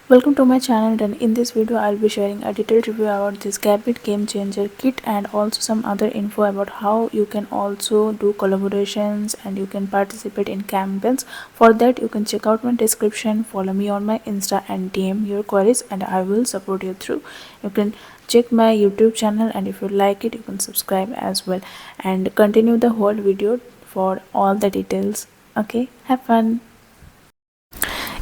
Welcome to my channel, and in this video I'll be sharing a detailed review about this Gabit Game Changer kit and also some other info about how you can also do collaborations and you can participate in campaigns. For that you can check out my description, follow me on my Insta and DM your queries and I will support you through. You can check my YouTube channel and if you like it you can subscribe as well and continue the whole video for all the details. Okay, have fun.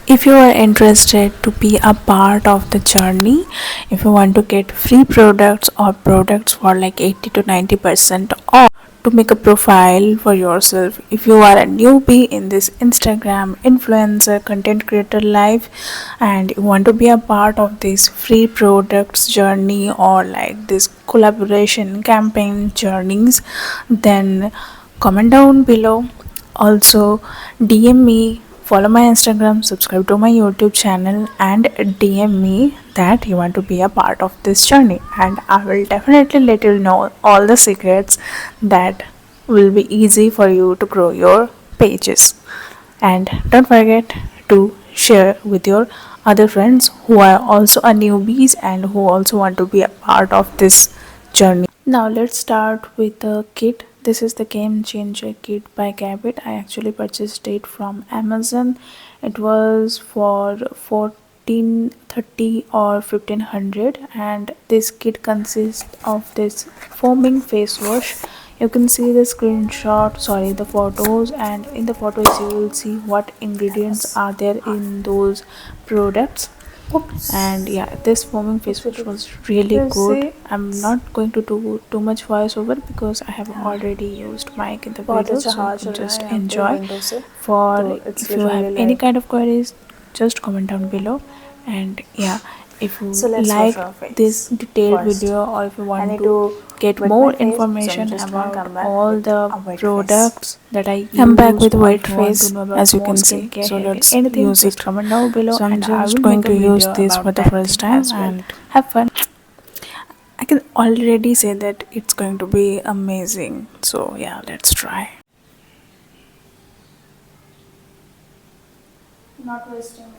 If you are interested to be a part of the journey, if you want to get free products or products for like 80 to 90% off, to make a profile for yourself, if you are a newbie in this Instagram influencer content creator life and you want to be a part of this free products journey or like this collaboration campaign journeys, then comment down below. Also DM me, follow my Instagram, subscribe to my YouTube channel and DM me that you want to be a part of this journey and I will definitely let you know all the secrets that will be easy for you to grow your pages. And don't forget to share with your other friends who are also a newbies and who also want to be a part of this journey. Now let's start with the kit. This is the Game Changer kit by Gabit. I actually purchased it from Amazon. It was for 1430 or 1500 and this kit consists of this foaming face wash. You can see the the photos, and in the photos you will see what ingredients are there in those products. And yeah, this foaming face wash was really good. I'm not going to do too much voiceover because I have already used mic in the video, so you can just enjoy. For if you have any kind of queries, just comment down below. And yeah, if you like this detailed video or if you want to get more information about all the products that I use, I'm back with white face as you can see. So let's use it. Comment down below. So I'm just going to use this for the first time and have fun. I can already say that it's going to be amazing. So yeah, let's try. Not wasting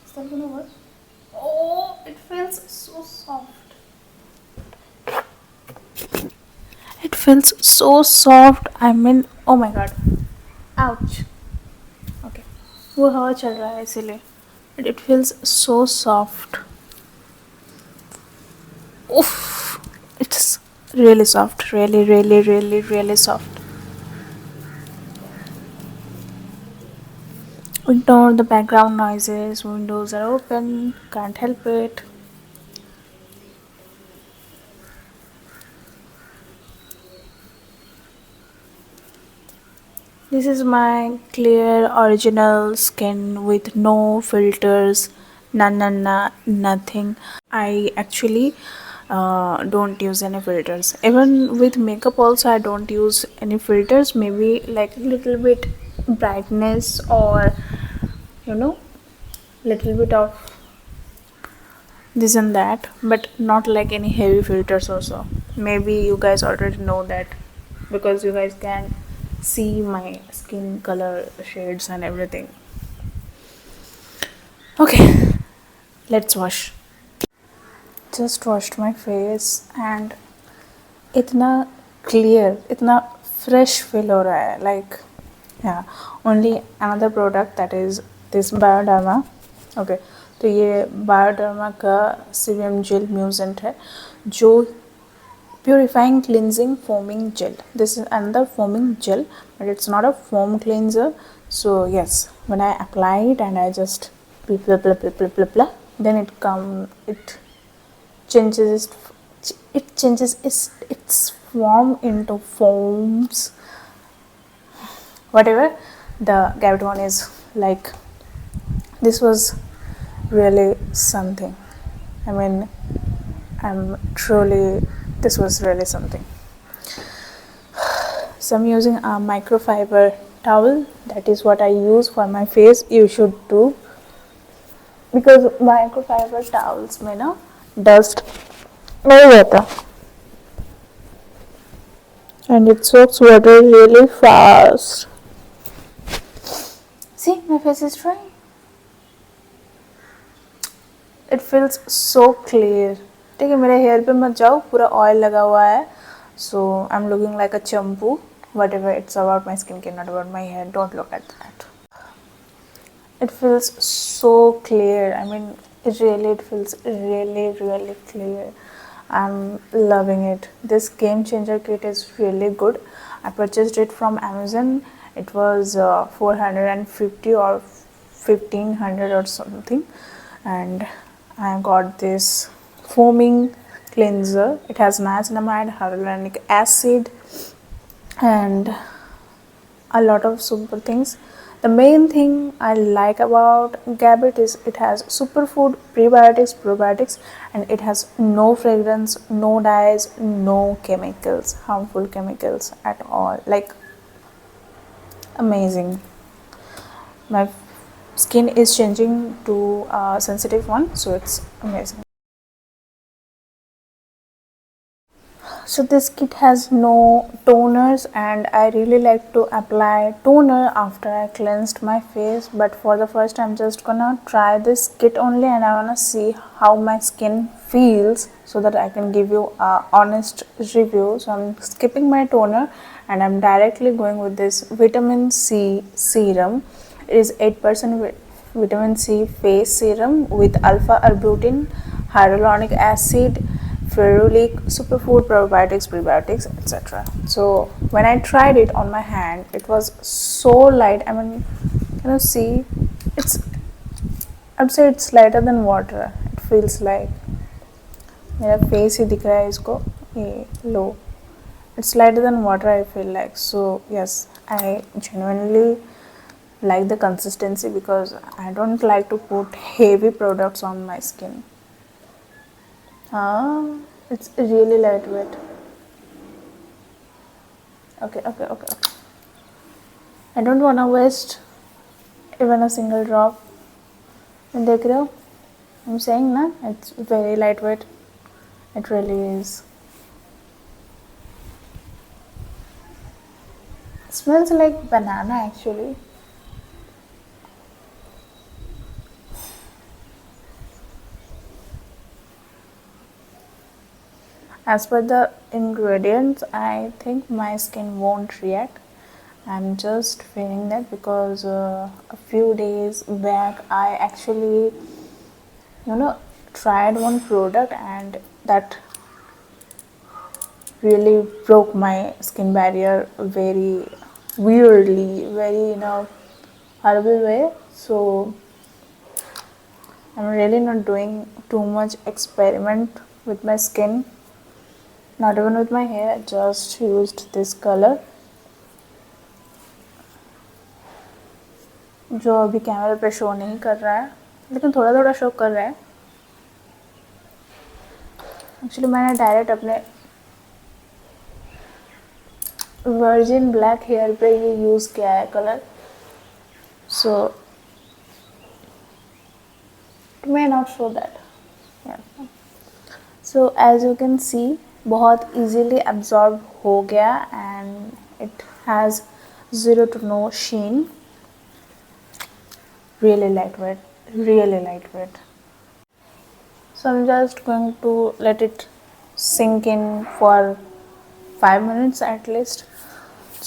is that gonna work? Oh, it feels so soft. It feels so soft. I mean, oh my god. Ouch. Okay. वो हवा चल रहा है इसीलिए. It feels so soft. Oof. It's really soft. Really soft. Ignore the background noises. Windows are open. Can't help it. This is my clear original skin with no filters, nothing. I actually don't use any filters. Even with makeup also I don't use any filters. Maybe like a little bit brightness or little bit of this and that, but not like any heavy filters also. Maybe you guys already know that because you guys can see my skin color shades and everything. Okay, let's wash. Just washed my face and इतना clear, इतना fresh feel हो रहा है. Like yeah, only another product that is this Bioderma. Okay, तो ये Bioderma का Serum Gel Mucin है जो purifying cleansing foaming gel. This is another foaming gel, but it's not a foam cleanser. So yes, when I apply it and I just blah, then it changes its form into foams. Whatever the Gabit one is like, this was really something. I mean, this was really something. So I'm using a microfiber towel. That is what I use for my face. You should too, because microfiber towels में ना dust नहीं रहता. and it soaks water really fast. See, my face is dry. It feels so clear. ठीक है, मेरे hair पे मत जाओ, पूरा ऑयल लगा हुआ है, so I'm looking like a champu. Whatever, it's about my skincare, not about my hair. Don't look at that. It feels so clear. I mean, it feels really clear. I'm loving it. This game changer kit is really good. I purchased it from Amazon. It was 450 or 1500 or something, and I got this foaming cleanser. It has niacinamide, hyaluronic acid, and a lot of super things. The main thing I like about Gabit is it has superfood, prebiotics, probiotics, and it has no fragrance, no dyes, no chemicals, harmful chemicals at all. Like, amazing. My skin is changing to a sensitive one, so it's amazing. So this kit has no toners, and I really like to apply toner after I cleansed my face, but for the first time I'm just gonna try this kit only, and I wanna see how my skin feels so that I can give you a honest review. So I'm skipping my toner and I'm directly going with this vitamin C serum. It is 8% vitamin C face serum with alpha arbutin, hyaluronic acid, ferulic, superfood, probiotics, prebiotics, etc. So when I tried it on my hand, it was so light. I mean, can you see? I'd say it's lighter than water. It feels like मेरा face ही दिख रहा है इसको ये low. It's lighter than water, I feel like. So yes, I genuinely like the consistency because I don't like to put heavy products on my skin. It's really lightweight. Okay. I don't wanna waste even a single drop. देख रहे हो? I'm saying ना, it's very lightweight. It really is. It smells like banana actually. As per the ingredients, I think my skin won't react. I'm just feeling that because a few days back I actually tried one product and that really broke my skin barrier very weirdly, very horrible way. So I'm really not doing too much experiment with my skin. Not even with my hair, I just used this color जो अभी camera पे show नहीं कर रहा है, लेकिन थोड़ा थोड़ा शो कर रहा है. एक्चुअली मैंने डायरेक्ट अपने वर्जिन ब्लैक हेयर पे ये यूज़ किया है colour, so it may not show that. So as you can see बहुत इजीली एब्जॉर्ब हो गया and it has zero to no sheen. Really lightweight. So I'm just going to let it sink in for 5 minutes at least.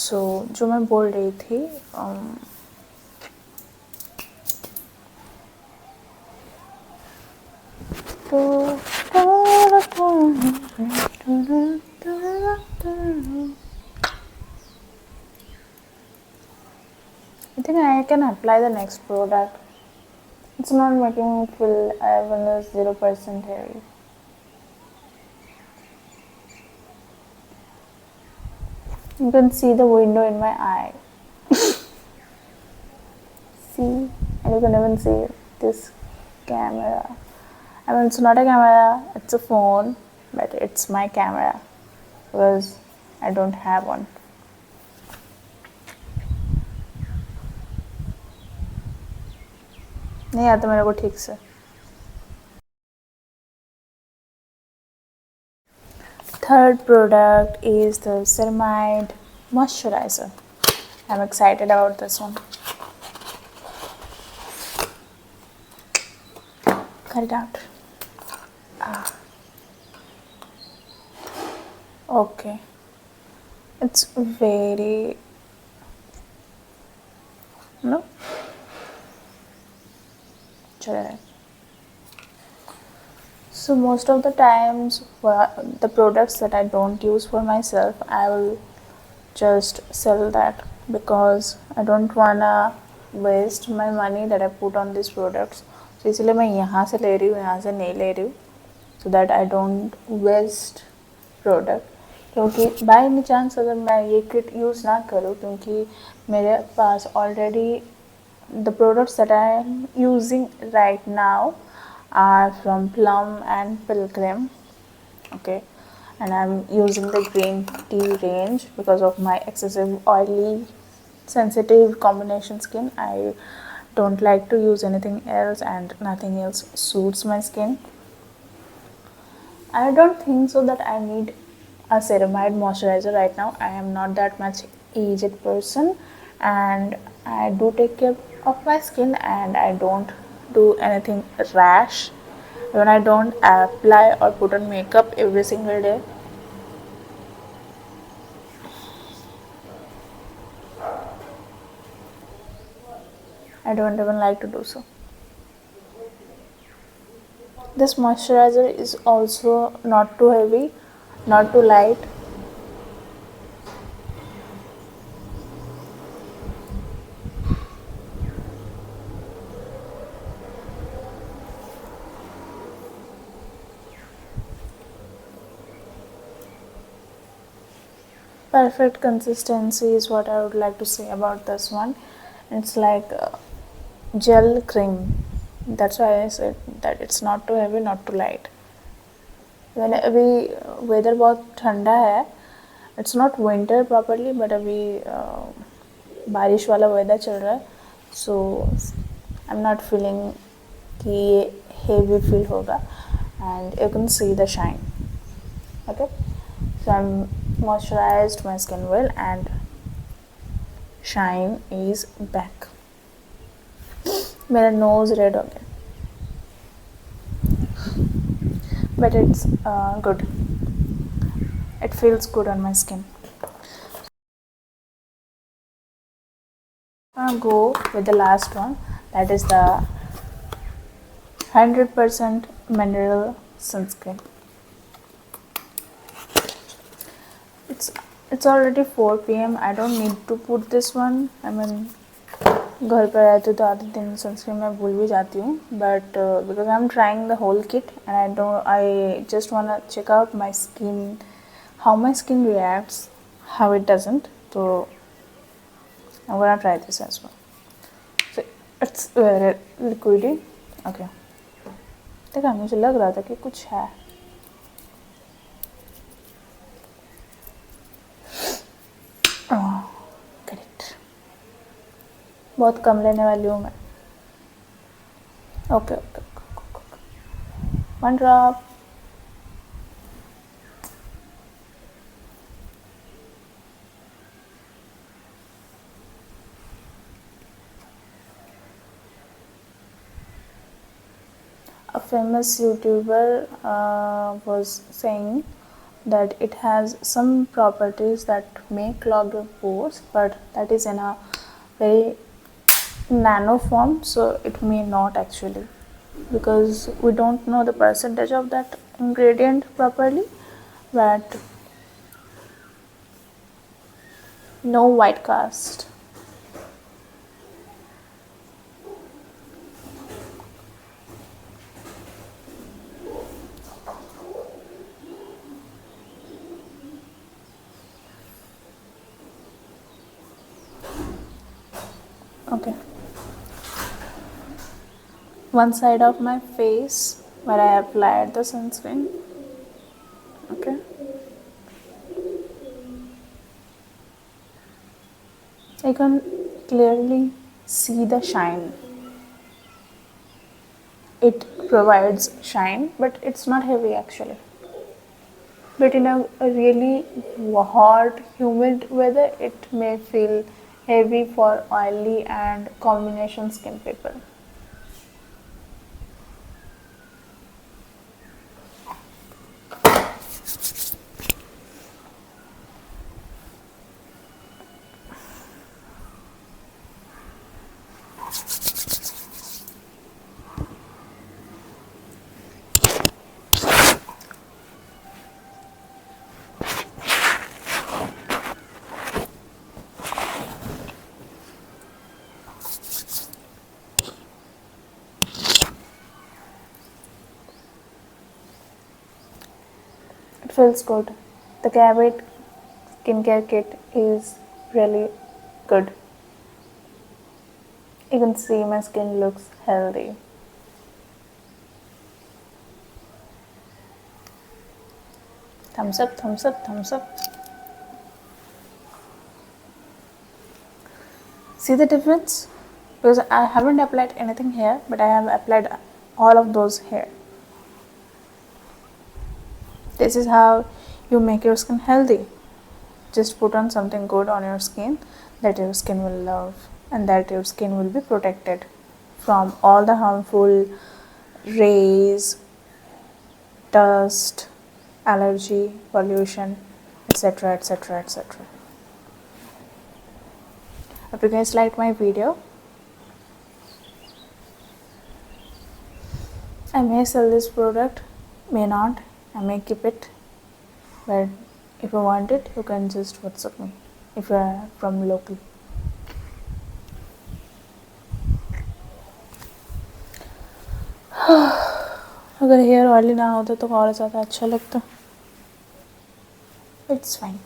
So जो मैं बोल रही थी, I think I can apply the next product. It's not making me feel even 0% hairy. You can see the window in my eye. See, and you can even see this camera. I mean, it's not a camera, it's a phone, but it's my camera because I don't have one. नहीं आता मेरे को ठीक से. Third product is the Ceramide Moisturizer. I'm excited about this one. Cut it out. Okay. It's very, no? So most of the times, the products that I don't use for myself, I will just sell that because I don't wanna waste my money that I put on these products. So इसलिए मैं यहाँ से ले रही हूँ, यहाँ से नहीं ले रही हूँ, so that I don't waste product. क्योंकि बाय एनी चांस अगर मैं ये किट यूज़ ना करूँ, क्योंकि मेरे पास already the products that I am using right now are from Plum and Pilgrim. Okay, and I'm using the green tea range because of my excessive oily sensitive combination skin. I don't like to use anything else and nothing else suits my skin. I don't think so that I need a ceramide moisturizer right now. I am not that much aged person and I do take care of my skin and I don't do anything rash. When I don't apply or put on makeup every single day. I don't even like to do so. This moisturizer is also not too heavy, not too light. Perfect consistency is what I would like to say about this one. It's like gel cream. That's why I said that it's not too heavy, not too light. When अभी weather बहुत ठंडा है, it's not winter properly, but अभी बारिश वाला weather चल रहा है, so I'm not feeling कि ये heavy feel होगा, and you can see the shine. Okay, so I'm moisturized my skin well and shine is back. मेरा nose red हो गया, but it's good. It feels good on my skin. I'm gonna go with the last one, that is the 100% mineral sunscreen. It's already 4 p.m. I don't need to put this one. I mean, घर पर रहती हूँ तो आधे दिन sunscreen मैं भूल भी जाती हूँ, but because I'm trying the whole kit and I just wanna check out my skin, how my skin reacts, how it doesn't. So I'm gonna try this as well. So it's very liquidy. Okay, देखा मुझे लग रहा था कि कुछ है. Correct, बहुत कम लेने वाली हूँ मैं. Okay, 1 drop. A famous YouTuber was saying that it has some properties that may clog your pores, but that is in a very nano form, so it may not actually, because we don't know the percentage of that ingredient properly, but no white cast. Okay, one side of my face where I applied the sunscreen. Okay, I can clearly see the shine. It provides shine, but it's not heavy actually, but in a really hot, humid weather, it may feel heavy for oily and combination skin people. It feels good. The Gabit skincare kit is really good. You can see my skin looks healthy. Thumbs up, thumbs up, thumbs up. See the difference? Because I haven't applied anything here, but I have applied all of those here. This is how you make your skin healthy. Just put on something good on your skin that your skin will love, and that your skin will be protected from all the harmful rays, dust, allergy, pollution, etc, etc, etc. Hope you guys liked my video. I may sell this product, may not. I may keep it, but if you want it, you can just WhatsApp me if you are from local. अगर hair oily ना होता तो और ज़्यादा अच्छा लगता. It's fine.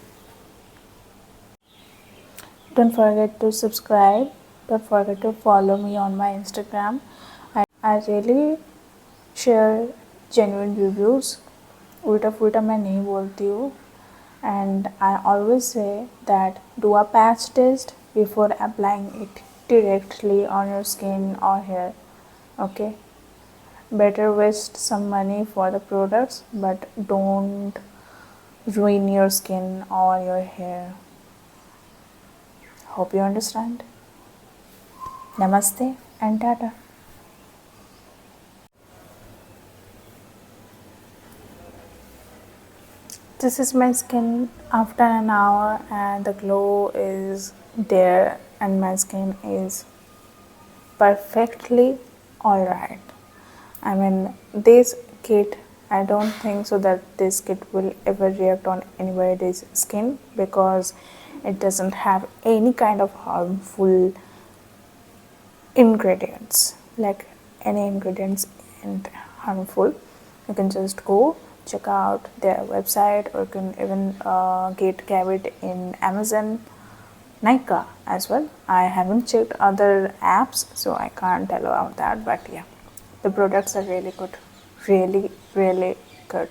Don't forget to subscribe. Don't forget to follow me on my Instagram. I really share genuine reviews. उल्टा फुल्टा मैं नहीं बोलती हूँ. And I always say that do a patch test before applying it directly on your skin or hair. Okay? Better waste some money for the products, but don't ruin your skin or your hair. Hope you understand. Namaste and tata. This is my skin after an hour, and the glow is there, and my skin is perfectly alright. I mean, this kit, I don't think so that this kit will ever react on anybody's skin, because it doesn't have any kind of harmful ingredients, like any ingredients isn't harmful. You can just go check out their website, or you can even get Gabit in Amazon, Nykaa as well. I haven't checked other apps, so I can't tell about that, but yeah, the products are really good, really, really good.